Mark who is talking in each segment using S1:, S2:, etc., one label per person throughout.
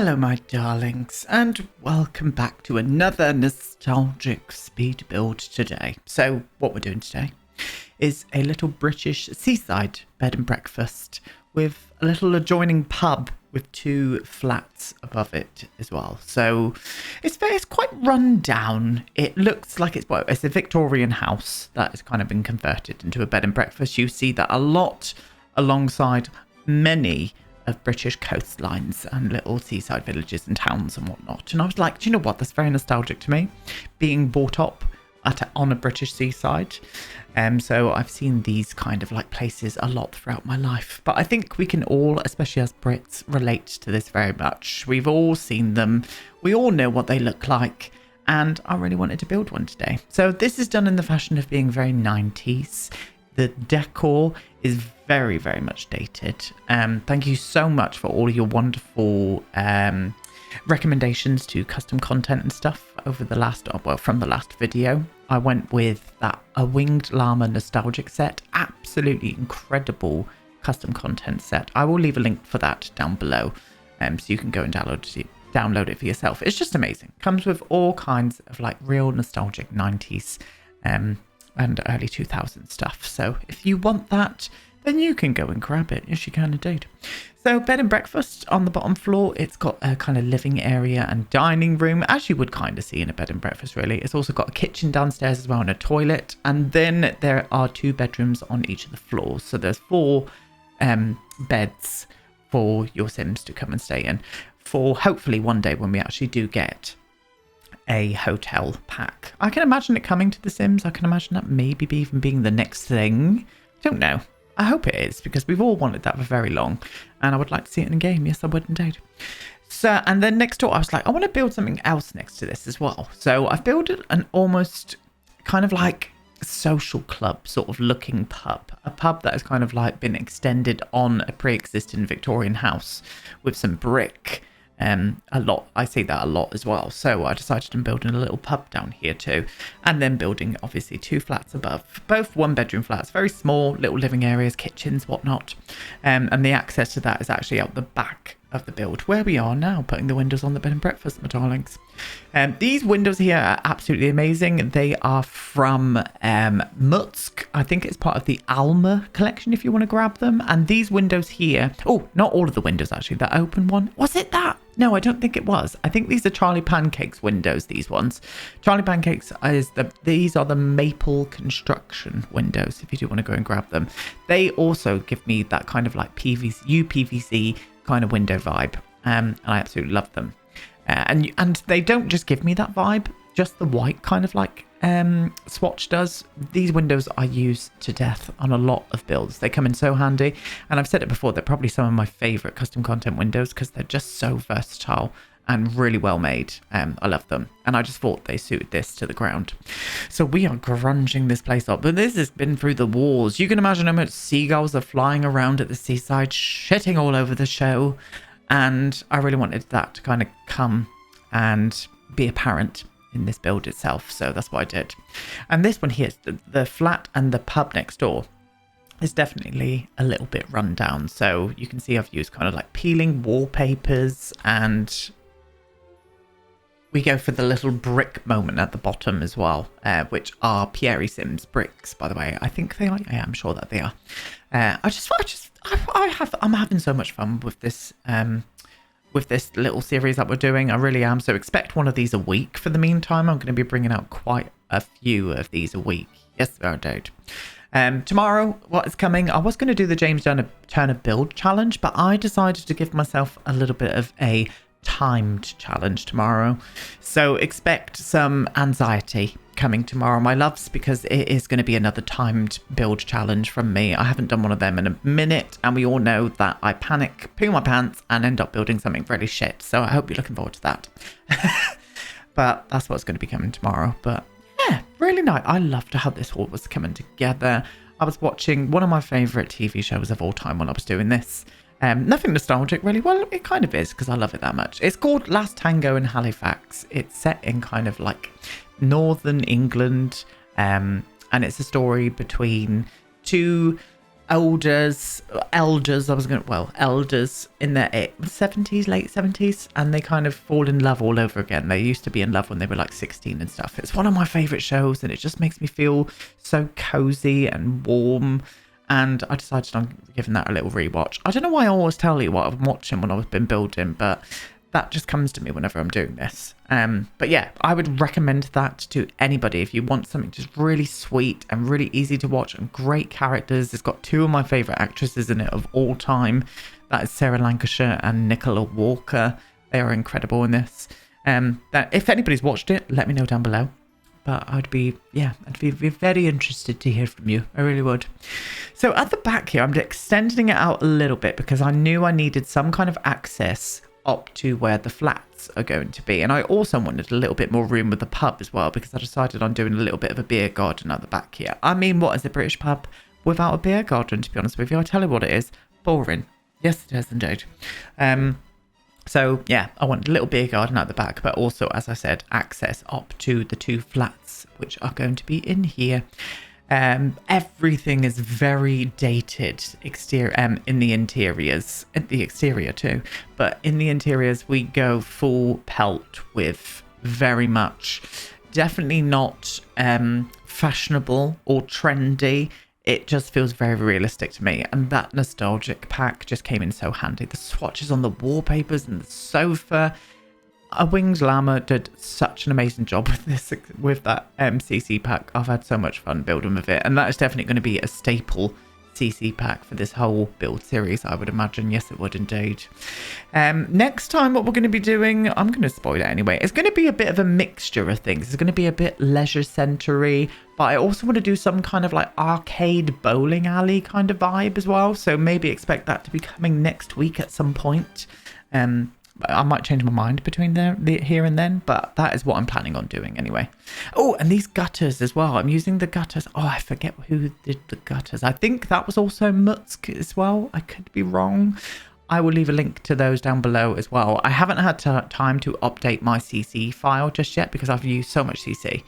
S1: Hello my darlings, and welcome back to another nostalgic speed build today. So what we're doing today is a little British seaside bed and breakfast with a little adjoining pub with 2 flats above it as well. So it's quite run down. It looks like it's a Victorian house that has kind of been converted into a bed and breakfast. You see that a lot alongside many of British coastlines and little seaside villages and towns and whatnot. And I was like, do you know what? That's very nostalgic to me, being brought up on a British seaside. So I've seen these kind of like places a lot throughout my life. But I think we can all, especially as Brits, relate to this very much. We've all seen them. We all know what they look like. And I really wanted to build one today. So this is done in the fashion of being very 90s. The decor is very, very much dated. Thank you so much for all your wonderful recommendations to custom content and stuff over the last, from the last video. I went with a winged llama nostalgic set. Absolutely incredible custom content set. I will leave a link for that down below, so you can go and download it for yourself. It's just amazing. Comes with all kinds of like real nostalgic 90s and early 2000s stuff. So if you want that, then you can go and grab it. Yes, you can indeed. So bed and breakfast on the bottom floor. It's got a kind of living area and dining room, as you would kind of see in a bed and breakfast, really. It's also got a kitchen downstairs as well and a toilet. And then there are 2 bedrooms on each of the floors. So there's 4 beds for your Sims to come and stay in for hopefully one day when we actually do get a hotel pack. I can imagine it coming to The Sims. I can imagine that maybe even being the next thing. I don't know. I hope it is, because we've all wanted that for very long, and I would like to see it in a game. Yes, I would indeed. So, and then next door, I was like, I want to build something else next to this as well. So I've built an almost kind of like social club sort of looking pub, a pub that has kind of like been extended on a pre-existing Victorian house with some brick. I see that a lot as well. So I decided on building a little pub down here too, and then building obviously 2 flats above, both 1-bedroom flats, very small little living areas, kitchens, whatnot. And the access to that is actually out the back of the build where we are now, putting the windows on the bed and breakfast, my darlings. These windows here are absolutely amazing. They are from Mutsk. I think it's part of the Alma collection if you want to grab them. And these windows here, oh, not all of the windows actually, that open one, was it that? No, I don't think it was. I think these are Charlie Pancake's windows, these ones. Charlie Pancake's these are the maple construction windows, if you do want to go and grab them. They also give me that kind of like UPVC kind of window vibe, and I absolutely love them. And they don't just give me that vibe, just the white kind of like swatch does. These windows I use to death on a lot of builds. They come in so handy, and I've said it before, they're probably some of my favorite custom content windows because they're just so versatile and really well made. I love them, and I just thought they suited this to the ground. So we are grunging this place up, but this has been through the wars. You can imagine how much seagulls are flying around at the seaside, shitting all over the show, and I really wanted that to kind of come and be apparent in this build itself, so that's what I did. And this one here, the flat and the pub next door, is definitely a little bit run down. So you can see I've used kind of like peeling wallpapers, and we go for the little brick moment at the bottom as well, which are Pierre Sims bricks, by the way. I think they are. Yeah, I'm sure that they are. I'm having so much fun with this little series that we're doing. I really am. So expect one of these a week for the meantime. I'm going to be bringing out quite a few of these a week. Yes, I do. Tomorrow, what is coming? I was going to do the James Turner build challenge, but I decided to give myself a little bit of a timed challenge tomorrow. So expect some anxiety coming tomorrow, my loves, because it is going to be another timed build challenge from me. I haven't done one of them in a minute, and we all know that I panic, poo my pants, and end up building something really shit. So I hope you're looking forward to that. But that's what's going to be coming tomorrow. But yeah, really nice. I loved how this all was coming together. I was watching one of my favourite TV shows of all time when I was doing this. Nothing nostalgic, really. Well, it kind of is, because I love it that much. It's called Last Tango in Halifax. It's set in kind of like northern England, and it's a story between 2 elders, elders in their 70s, late 70s, and they kind of fall in love all over again. They used to be in love when they were like 16 and stuff. It's one of my favourite shows, and it just makes me feel so cozy and warm. And I decided on giving that a little rewatch. I don't know why I always tell you what I'm watching when I've been building, but that just comes to me whenever I'm doing this. But yeah, I would recommend that to anybody if you want something just really sweet and really easy to watch and great characters. It's got two of my favourite actresses in it of all time. That is Sarah Lancashire and Nicola Walker. They are incredible in this. That if anybody's watched it, let me know down below. But I'd be very interested to hear from you. I really would. So at the back here, I'm extending it out a little bit because I knew I needed some kind of access up to where the flats are going to be. And I also wanted a little bit more room with the pub as well, because I decided on doing a little bit of a beer garden at the back here. I mean, what is a British pub without a beer garden, to be honest with you? I'll tell you what it is. Boring. Yes, it is indeed. So yeah, I want a little beer garden at the back, but also, as I said, access up to the two flats, which are going to be in here. Everything is very dated exterior, in the interiors, at the exterior too, but in the interiors we go full pelt with very much, definitely not fashionable or trendy. It just feels very realistic to me, and that nostalgic pack just came in so handy. The swatches on the wallpapers and the sofa. A Winged Llama did such an amazing job with this, with that CC pack. I've had so much fun building with it, and that is definitely going to be a staple CC pack for this whole build series, I would imagine. Yes, it would indeed. Next time, what we're going to be doing, I'm going to spoil it anyway. It's going to be a bit of a mixture of things. It's going to be a bit leisure centery, but I also want to do some kind of like arcade bowling alley kind of vibe as well. So maybe expect that to be coming next week at some point. I might change my mind between here and then, but that is what I'm planning on doing anyway. Oh, and these gutters as well. I'm using the gutters. Oh, I forget who did the gutters. I think that was also Mutsk as well. I could be wrong. I will leave a link to those down below as well. I haven't had time to update my CC file just yet because I've used so much CC,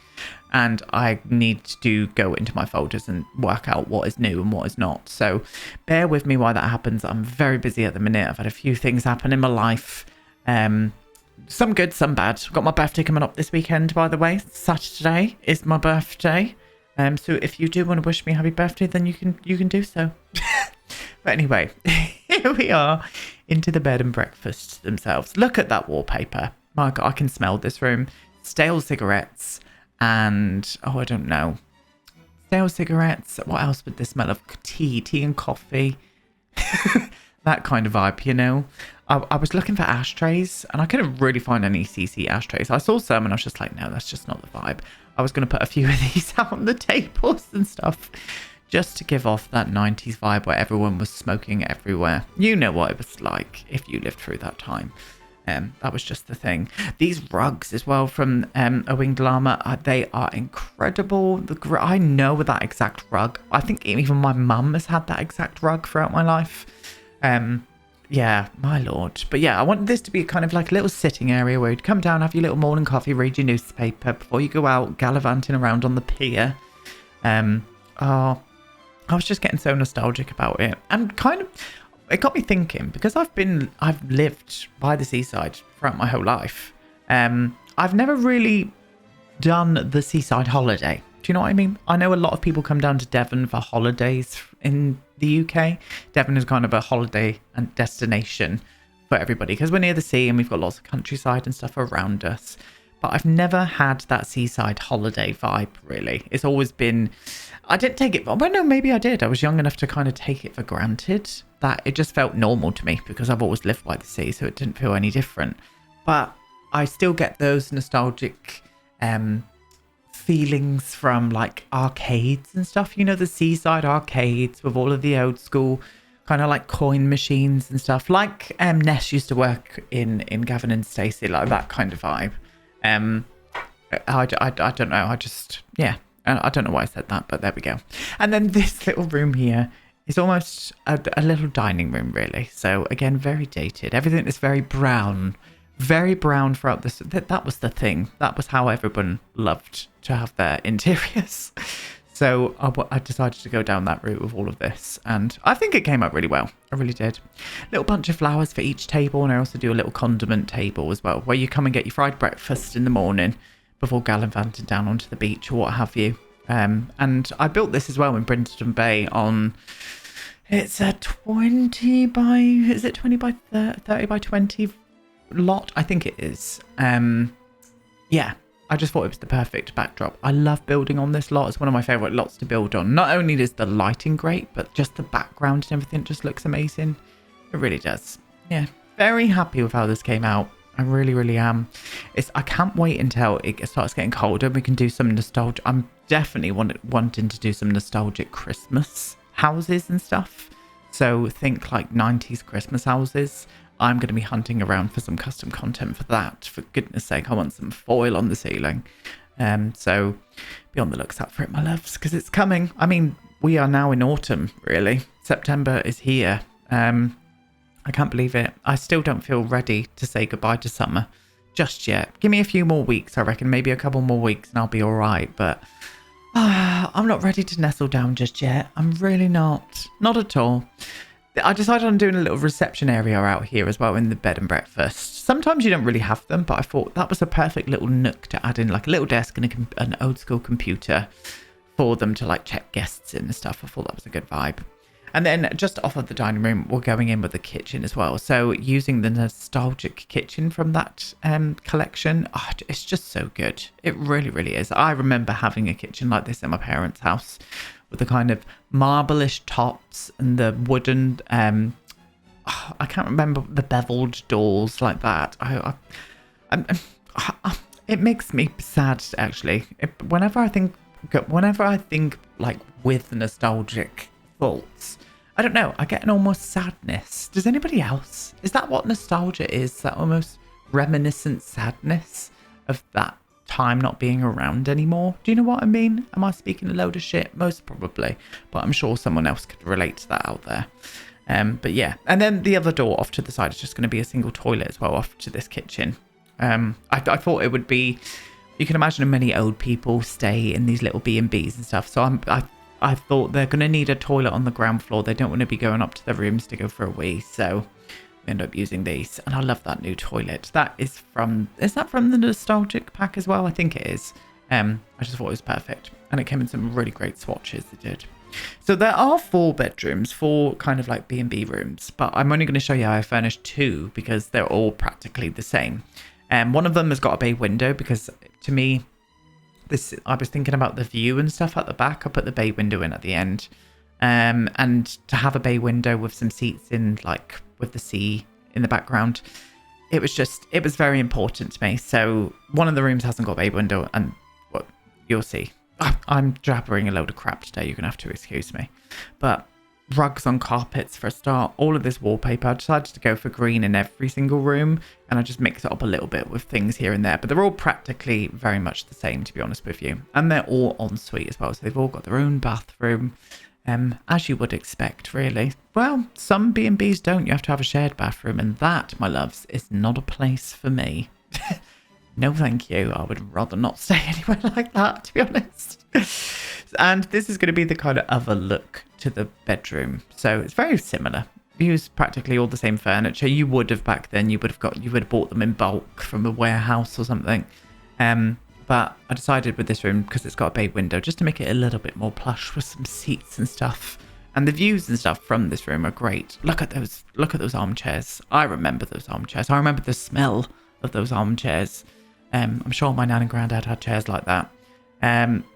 S1: and I need to go into my folders and work out what is new and what is not. So bear with me while that happens. I'm very busy at the minute. I've had a few things happen in my life. Some good, some bad. I've got my birthday coming up this weekend, by the way. Saturday is my birthday. So if you do want to wish me happy birthday, then you can do so. But anyway, here we are into the bed and breakfast themselves. Look at that wallpaper. My God, I can smell this room. Stale cigarettes and, oh, I don't know. Stale cigarettes. What else would this smell of? Tea and coffee. That kind of vibe, you know. I was looking for ashtrays and I couldn't really find any CC ashtrays. I saw some and I was just like, no, that's just not the vibe. I was going to put a few of these out on the tables and stuff just to give off that 90s vibe where everyone was smoking everywhere. You know what it was like if you lived through that time. That was just the thing. These rugs as well from A Winged Llama, they are incredible. I know that exact rug. I think even my mum has had that exact rug throughout my life. Yeah, my lord. But yeah, I wanted this to be kind of like a little sitting area where you'd come down, have your little morning coffee, read your newspaper before you go out gallivanting around on the pier. I was just getting so nostalgic about it, and kind of it got me thinking, because I've lived by the seaside throughout my whole life. I've never really done the seaside holiday. Do you know what I mean? I know a lot of people come down to Devon for holidays in the UK. Devon is kind of a holiday and destination for everybody because we're near the sea and we've got lots of countryside and stuff around us. But I've never had that seaside holiday vibe, really. It's always been, I didn't take it, well, no, maybe I did. I was young enough to kind of take it for granted that it just felt normal to me because I've always lived by the sea, so it didn't feel any different. But I still get those nostalgic feelings from like arcades and stuff, you know, the seaside arcades with all of the old school kind of like coin machines and stuff, like Ness used to work in Gavin and Stacey, like that kind of vibe. I don't know, I just, yeah, I don't know why I said that, but there we go. And then this little room here is almost a little dining room, really. So again, very dated. Everything is very brown throughout this. That was the thing. That was how everyone loved to have their interiors. So I decided to go down that route with all of this, and I think it came out really well. I really did. Little bunch of flowers for each table, and I also do a little condiment table as well, where you come and get your fried breakfast in the morning before gallivanting down onto the beach or what have you. And I built this as well in Brinton Bay on... It's a 20 by... Is it 20 by 30 by 20 lot? I think it is. Yeah. I just thought it was the perfect backdrop. I love building on this lot. It's one of my favourite lots to build on. Not only is the lighting great, but just the background and everything just looks amazing. It really does. Yeah, very happy with how this came out. I really, really am. I can't wait until it starts getting colder. We can do some nostalgia. I'm definitely wanting to do some nostalgic Christmas houses and stuff. So think like 90s Christmas houses. I'm going to be hunting around for some custom content for that. For goodness sake, I want some foil on the ceiling. So be on the lookout for it, my loves, because it's coming. I mean, we are now in autumn, really. September is here. I can't believe it. I still don't feel ready to say goodbye to summer just yet. Give me a few more weeks, I reckon. Maybe a couple more weeks and I'll be all right. But I'm not ready to nestle down just yet. I'm really not. Not at all. I decided on doing a little reception area out here as well in the bed and breakfast. Sometimes you don't really have them, but I thought that was a perfect little nook to add in, like a little desk and an old school computer for them to like check guests in and stuff. I thought that was a good vibe. And then just off of the dining room, we're going in with the kitchen as well. So using the nostalgic kitchen from that collection, it's just so good. It really, really is. I remember having a kitchen like this in my parents' house, with the kind of marble-ish tops and the wooden, I can't remember, the beveled doors like that. It makes me sad, actually. Whenever I think like with nostalgic thoughts, I don't know, I get an almost sadness. Does anybody else? Is that what nostalgia is? That almost reminiscent sadness of that time not being around anymore? Do you know what I mean? Am I speaking a load of shit? Most probably, but I'm sure someone else could relate to that out there. But yeah, and then the other door off to the side is just going to be a single toilet as well off to this kitchen. I thought it would be, you can imagine many old people stay in these little B&Bs and stuff, so I thought they're going to need a toilet on the ground floor. They don't want to be going up to their rooms to go for a wee, so we end up using these. And I love that new toilet. Is that from the nostalgic pack as well? I think it is. I just thought it was perfect, and it came in some really great swatches. It did. So there are 4 bedrooms, 4 kind of like B&B rooms, but I'm only going to show you how I furnished 2 because they're all practically the same. One of them has got a bay window because, to me, I was thinking about the view and stuff at the back. I put the bay window in at the end, and to have a bay window with some seats in, like with the sea in the background, it was very important to me. So one of the rooms hasn't got a bay window, and what you'll see, I'm jabbering a load of crap today. You're gonna have to excuse me, but rugs on carpets for a start. All of this wallpaper, I decided to go for green in every single room, and I just mix it up a little bit with things here and there, but they're all practically very much the same, to be honest with you. And they're all ensuite as well, so they've all got their own bathroom, as you would expect, really. Well, some B&Bs don't. You have to have a shared bathroom, and that, my loves, is not a place for me. No thank you. I would rather not stay anywhere like that, to be honest. And this is going to be the kind of other look to the bedroom. So it's very similar. We use practically all the same furniture. You would have back then. You would have bought them in bulk from a warehouse or something. But I decided with this room, because it's got a bay window, just to make it a little bit more plush with some seats and stuff. And the views and stuff from this room are great. Look at those armchairs. I remember those armchairs. I remember the smell of those armchairs. I'm sure my nan and granddad had chairs like that.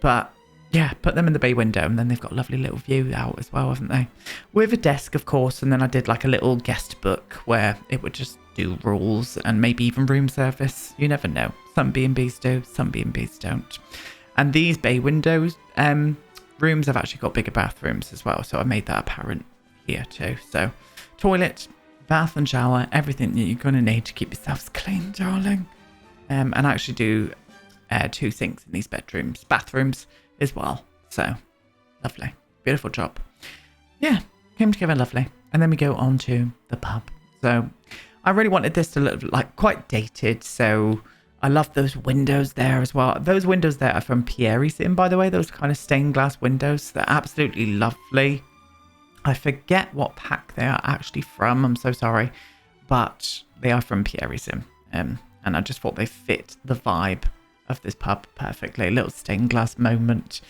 S1: But yeah, put them in the bay window, and then they've got a lovely little view out as well, haven't they? With a desk, of course, and then I did like a little guest book where it would just do rules and maybe even room service. You never know. Some B&Bs do, some B&Bs don't. And these bay windows rooms have actually got bigger bathrooms as well, so I made that apparent here too. So toilet, bath and shower, everything that you're going to need to keep yourselves clean, darling. And I actually do 2 sinks in these bathrooms as well. So lovely, beautiful job. Yeah, came together lovely. And then we go on to the pub. So I really wanted this to look like quite dated. So I love those windows there as well. Those windows there are from Pierre-Sim, by the way. Those kind of stained glass windows. They're absolutely lovely. I forget what pack they are actually from. I'm so sorry. But they are from Pierre-Sim. And I just thought they fit the vibe of this pub perfectly. A little stained glass moment.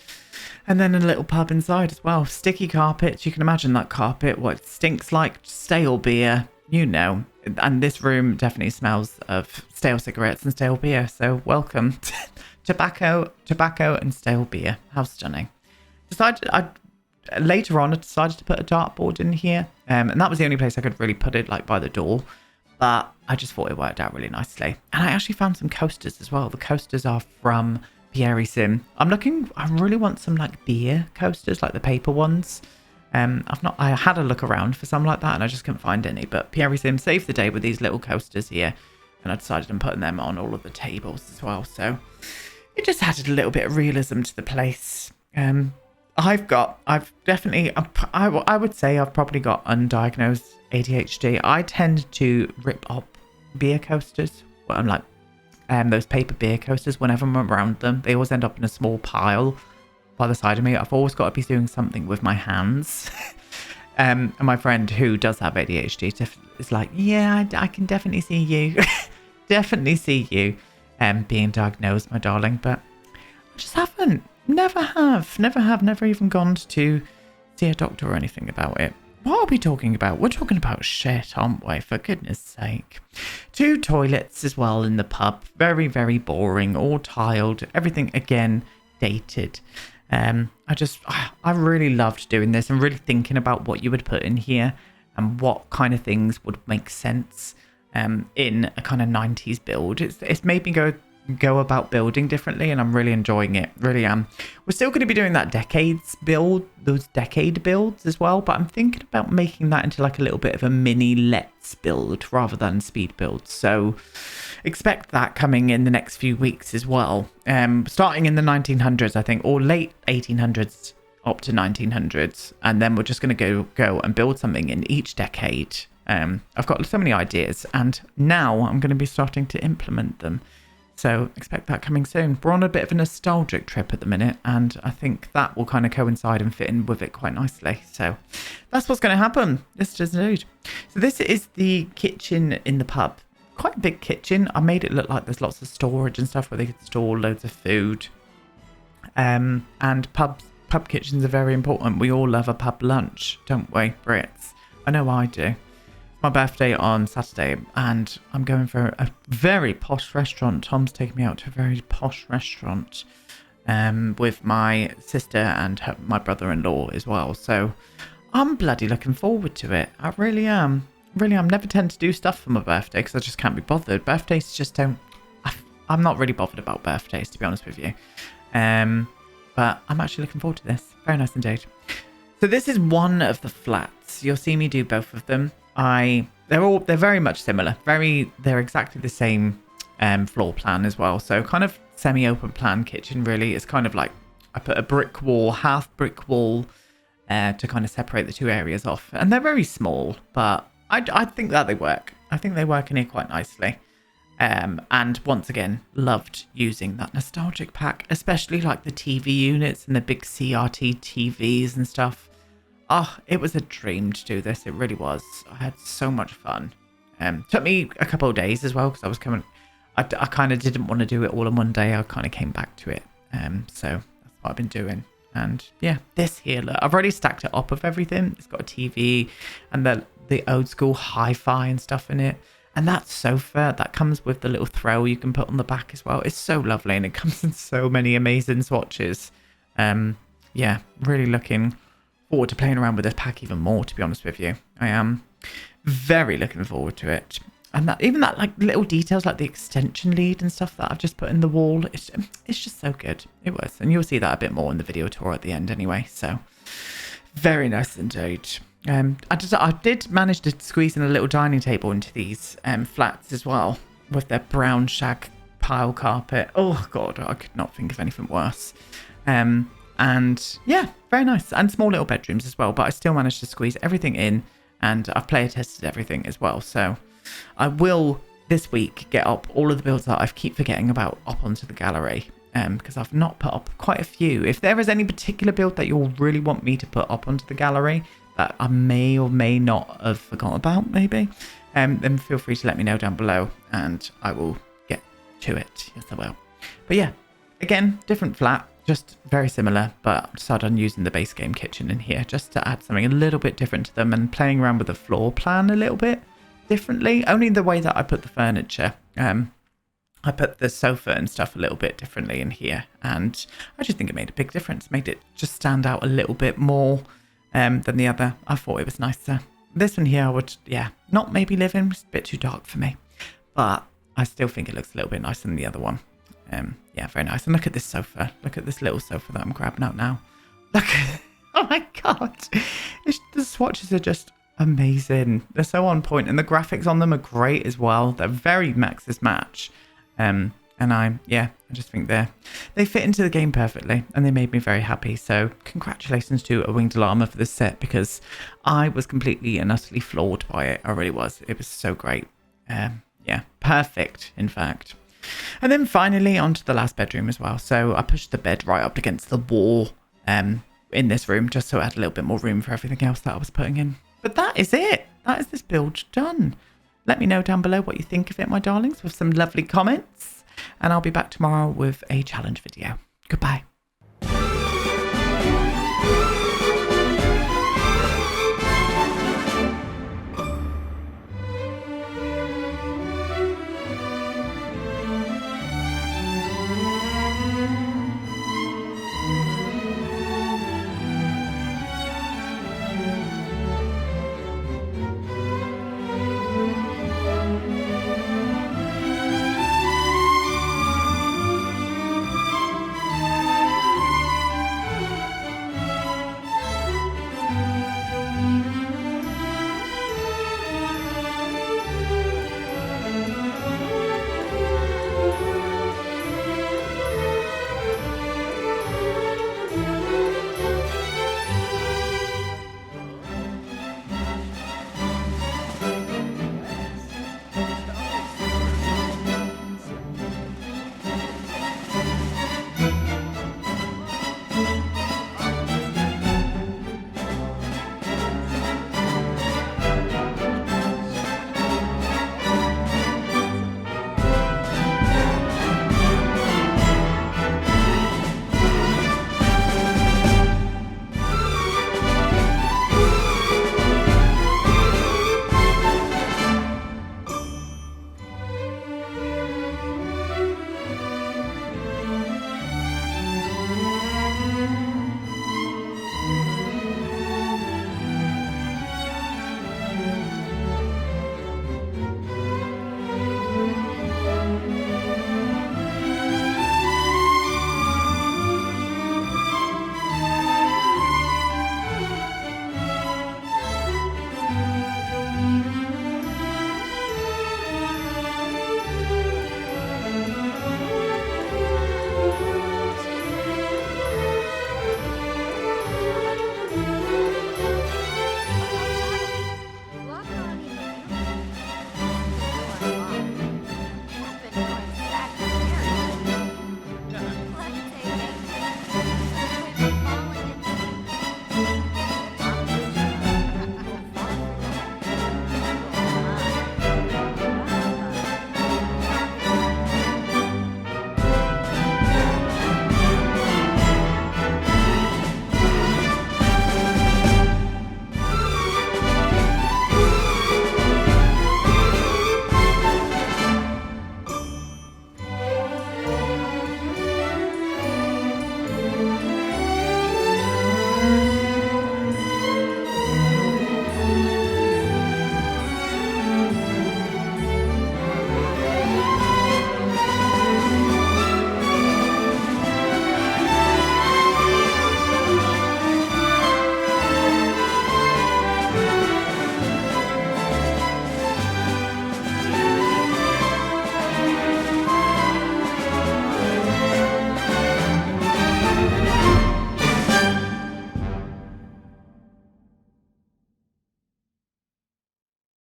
S1: And then a little pub inside as well. Sticky carpets. You can imagine that carpet. What it stinks like. Stale beer. You know. And this room definitely smells of stale cigarettes and stale beer. So welcome. Tobacco and stale beer. How stunning. Later on, I decided to put a dartboard in here. And that was the only place I could really put it, like by the door. But I just thought it worked out really nicely. And I actually found some coasters as well. The coasters are from Pierre-Sim. I really want some like beer coasters, like the paper ones. I had a look around for some like that and I just couldn't find any. But Pierre-Sim saved the day with these little coasters here. And I decided on putting them on all of the tables as well. So it just added a little bit of realism to the place. I would say I've probably got undiagnosed ADHD. I tend to rip up beer coasters. Well, I'm like, those paper beer coasters, whenever I'm around them, they always end up in a small pile by the side of me. I've always got to be doing something with my hands. And my friend who does have ADHD is like, yeah, I can definitely see you. Definitely see you being diagnosed, my darling. But I just haven't. Never even gone to see a doctor or anything about it. What are we talking about? We're talking about shit, aren't we? For goodness sake. 2 toilets as well in the pub. Very, very boring. All tiled. Everything, again, dated. I really loved doing this and really thinking about what you would put in here and what kind of things would make sense in a kind of 90s build. It's made me go about building differently and I'm really enjoying it. Really am. We're still going to be doing that those decade builds as well, but I'm thinking about making that into like a little bit of a mini let's build rather than speed build. So expect that coming in the next few weeks as well. Starting in the 1900s, I think, or late 1800s up to 1900s, and then we're just going to go and build something in each decade. I've got so many ideas and now I'm going to be starting to implement them. So expect that coming soon. We're on a bit of a nostalgic trip at the minute, and I think that will kind of coincide and fit in with it quite nicely. So that's what's going to happen. This does indeed. So this is the kitchen in the pub. Quite a big kitchen. I made it look like there's lots of storage and stuff where they could store loads of food. And pub kitchens are very important. We all love a pub lunch, don't we, Brits? I know I do. My birthday on Saturday and I'm going for a very posh restaurant. Tom's taking me out to a very posh restaurant with my sister and my brother-in-law as well. So I'm bloody looking forward to it. I really am. Never tend to do stuff for my birthday because I just can't be bothered. Birthdays just don't... I'm not really bothered about birthdays, to be honest with you. But I'm actually looking forward to this. Very nice indeed. So this is one of the flats. You'll see me do both of them. They're very much similar. They're exactly the same floor plan as well. So kind of semi-open plan kitchen really. It's kind of like I put a half brick wall to kind of separate the 2 areas off. And they're very small, but I think that they work. I think they work in here quite nicely. And once again, loved using that nostalgic pack, especially like the TV units and the big CRT TVs and stuff. Oh, it was a dream to do this. It really was. I had so much fun. Took me a couple of days as well because I was coming. I kind of didn't want to do it all in one day. I kind of came back to it. So that's what I've been doing. And yeah, this here, look, I've already stacked it up with everything. It's got a TV and the old school hi-fi and stuff in it. And that sofa that comes with the little throw you can put on the back as well. It's so lovely and it comes in so many amazing swatches. Yeah, really looking forward to playing around with this pack even more, to be honest with you. I am very looking forward to it. And even that like little details like the extension lead and stuff that I've just put in the wall, it's just so good. It was. And you'll see that a bit more in the video tour at the end anyway. So very nice indeed. I did manage to squeeze in a little dining table into these flats as well with their brown shag pile carpet. Oh god, I could not think of anything worse. And yeah, very nice. And small little bedrooms as well. But I still managed to squeeze everything in. And I've player tested everything as well. So I will this week get up all of the builds that I keep forgetting about up onto the gallery, because I've not put up quite a few. If there is any particular build that you'll really want me to put up onto the gallery that I may or may not have forgotten about, maybe, then feel free to let me know down below and I will get to it. Yes, I will. But yeah, again, different flat, just very similar, but I decided on using the base game kitchen in here just to add something a little bit different to them and playing around with the floor plan a little bit differently. Only the way that I put the furniture. I put the sofa and stuff a little bit differently in here, and I just think it made a big difference. Made it just stand out a little bit more than the other. I thought it was nicer. This one here I would, not maybe live in. It's a bit too dark for me, but I still think it looks a little bit nicer than the other one. Yeah, very nice. And look at this sofa. Look at this little sofa that I'm grabbing out now. Look, oh my god, the swatches are just amazing. They're so on point, and the graphics on them are great as well. They're very Max's match. And I just think they fit into the game perfectly, and they made me very happy. So congratulations to A Winged Llama for this set, because I was completely and utterly floored by it. I really was. It was so great. Yeah, perfect, in fact. And then finally onto the last bedroom as well. So I pushed the bed right up against the wall in this room, just so I had a little bit more room for everything else that I was putting in. But that is it. That is this build done. Let me know down below what you think of it, my darlings, with some lovely comments. And I'll be back tomorrow with a challenge video. Goodbye.